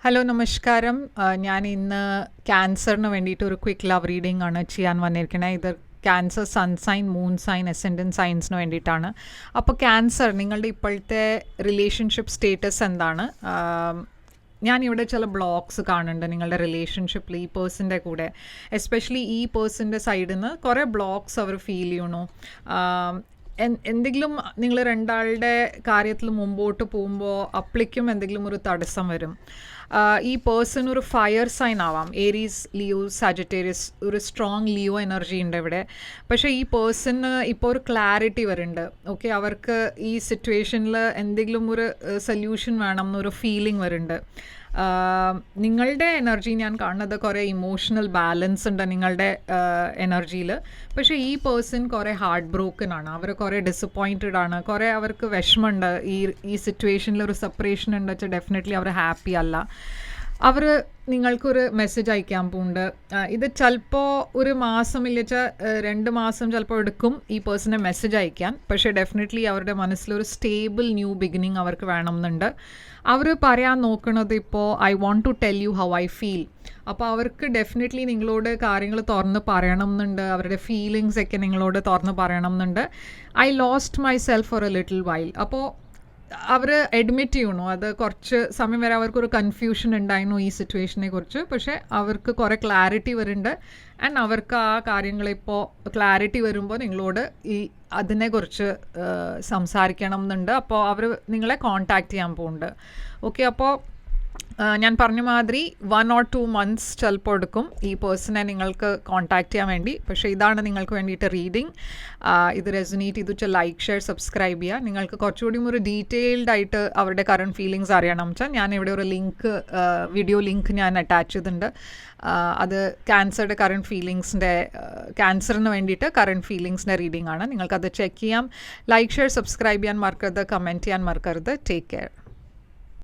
Hello നമസ്കാരം. ഞാൻ ഇന്ന് ക്യാൻസറിന് വേണ്ടിയിട്ട് ഒരു ക്വിക്ക് ലവ് റീഡിംഗ് ആണ് ചെയ്യാൻ വന്നിരിക്കുന്നത്. ഇത് cancer sun sign, moon sign, ascendant സൈൻസിന് വേണ്ടിയിട്ടാണ്. അപ്പോൾ ക്യാൻസർ, നിങ്ങളുടെ ഇപ്പോഴത്തെ റിലേഷൻഷിപ്പ് സ്റ്റേറ്റസ് എന്താണ്? ഞാനിവിടെ ചില ബ്ലോക്സ് കാണുന്നുണ്ട് നിങ്ങളുടെ റിലേഷൻഷിപ്പിൽ ഈ പേഴ്സൻ്റെ കൂടെ. എസ്പെഷ്യലി ഈ പേഴ്സൻ്റെ സൈഡിൽ നിന്ന് കുറേ ബ്ലോക്സ് അവർ ഫീൽ ചെയ്യണു. എന്തെങ്കിലും നിങ്ങൾ രണ്ടാളുടെ കാര്യത്തിൽ മുമ്പോട്ട് പോകുമ്പോൾ അപ്ലിക്കും എന്തെങ്കിലും ഒരു തടസ്സം വരും. ഈ പേഴ്സൺ ഒരു ഫയർ സൈൻ ആവാം, ഏരീസ്, ലിയോ, സാജിറ്റേറിയസ്, ഒരു സ്ട്രോങ് ലിയോ എനർജി ഉണ്ട് ഇവിടെ. പക്ഷേ ഈ പേഴ്സണ് ഇപ്പോൾ ഒരു ക്ലാരിറ്റി വരുന്നുണ്ട്. ഓക്കെ, അവർക്ക് ഈ സിറ്റുവേഷനിൽ എന്തെങ്കിലും ഒരു സൊല്യൂഷൻ വേണം എന്നൊരു ഫീലിംഗ് വരുന്നുണ്ട്. നിങ്ങളുടെ എനർജി ഞാൻ കാണുന്നത് കുറേ ഇമോഷണൽ ബാലൻസ് ഉണ്ട് നിങ്ങളുടെ എനർജിയിൽ. പക്ഷേ ഈ പേഴ്സൺ കുറേ ഹാർട്ട് ബ്രോക്കൺ ആണ്, അവർ കുറേ ഡിസപ്പോയിൻറ്റഡ് ആണ്, കുറേ അവർക്ക് വിഷമമുണ്ട്. ഈ സിറ്റുവേഷനിൽ ഒരു സെപ്പറേഷൻ ഉണ്ട് വെച്ചാൽ ഡെഫിനറ്റ്ലി അവർ ഹാപ്പി അല്ല. അവർ നിങ്ങൾക്കൊരു മെസ്സേജ് അയക്കാൻ പോകുന്നുണ്ട്. ഇത് ചിലപ്പോൾ ഒരു മാസം ഇല്ലെച്ചാൽ 2 മാസം ചിലപ്പോൾ എടുക്കും ഈ പേഴ്സണെ മെസ്സേജ് അയക്കാൻ. പക്ഷേ ഡെഫിനറ്റ്ലി അവരുടെ മനസ്സിലൊരു സ്റ്റേബിൾ ന്യൂ ബിഗിനിങ് അവർക്ക് വേണമെന്നുണ്ട്. അവർ പറയാൻ നോക്കുന്നത് ഇപ്പോൾ I want to tell you how I feel. അപ്പോൾ അവർക്ക് ഡെഫിനറ്റ്ലി നിങ്ങളോട് കാര്യങ്ങൾ തുറന്ന് പറയണം എന്നുണ്ട്, അവരുടെ ഫീലിങ്സ് ഒക്കെ നിങ്ങളോട് തുറന്ന് പറയണം എന്നുണ്ട്. I lost my self for A little while. അപ്പോൾ അവർ അഡ്മിറ്റ് ചെയ്യണു, അത് കുറച്ച് സമയം വരെ അവർക്കൊരു കൺഫ്യൂഷൻ ഉണ്ടായിരുന്നു ഈ സിറ്റുവേഷനെ കുറിച്ച്. പക്ഷേ അവർക്ക് കുറേ ക്ലാരിറ്റി വരുന്നുണ്ട്. ആൻഡ് അവർക്ക് ആ കാര്യങ്ങളിപ്പോൾ ക്ലാരിറ്റി വരുമ്പോൾ നിങ്ങളോട് അതിനെക്കുറിച്ച് സംസാരിക്കണം എന്നുണ്ട്. അപ്പോൾ അവർ നിങ്ങളെ കോൺടാക്റ്റ് ചെയ്യാൻ പോകുന്നുണ്ട്. ഓക്കെ, അപ്പോൾ ഞാൻ പറഞ്ഞ മാതിരി 1 or 2 months ചിലപ്പോൾ എടുക്കും ഈ പേഴ്സണെ നിങ്ങൾക്ക് കോൺടാക്റ്റ് ചെയ്യാൻ വേണ്ടി. പക്ഷേ ഇതാണ് നിങ്ങൾക്ക് വേണ്ടിയിട്ട് റീഡിങ്. ഇത് റെസൊനേറ്റ് ചെയ്ത് വെച്ചാൽ ലൈക്ക്, ഷെയർ, സബ്സ്ക്രൈബ് ചെയ്യുക. നിങ്ങൾക്ക് കുറച്ചുകൂടി ഒരു ഡീറ്റെയിൽഡ് ആയിട്ട് അവരുടെ കറണ്ട് ഫീലിങ്സ് അറിയണം വെച്ചാൽ ഞാനിവിടെ ഒരു ലിങ്ക്, വീഡിയോ ലിങ്ക് ഞാൻ അറ്റാച്ച് ചെയ്തിട്ടുണ്ട്. അത് ക്യാൻസറുടെ കറണ്ട് ഫീലിങ്സിൻ്റെ, ക്യാൻസറിന് വേണ്ടിയിട്ട് കറണ്ട് ഫീലിങ്സിൻ്റെ റീഡിംഗ് ആണ്. നിങ്ങൾക്കത് ചെക്ക് ചെയ്യാം. ലൈക്ക്, ഷെയർ, സബ്സ്ക്രൈബ് ചെയ്യാൻ മറക്കരുത്, കമൻറ്റ് ചെയ്യാൻ മറക്കരുത്. Take care.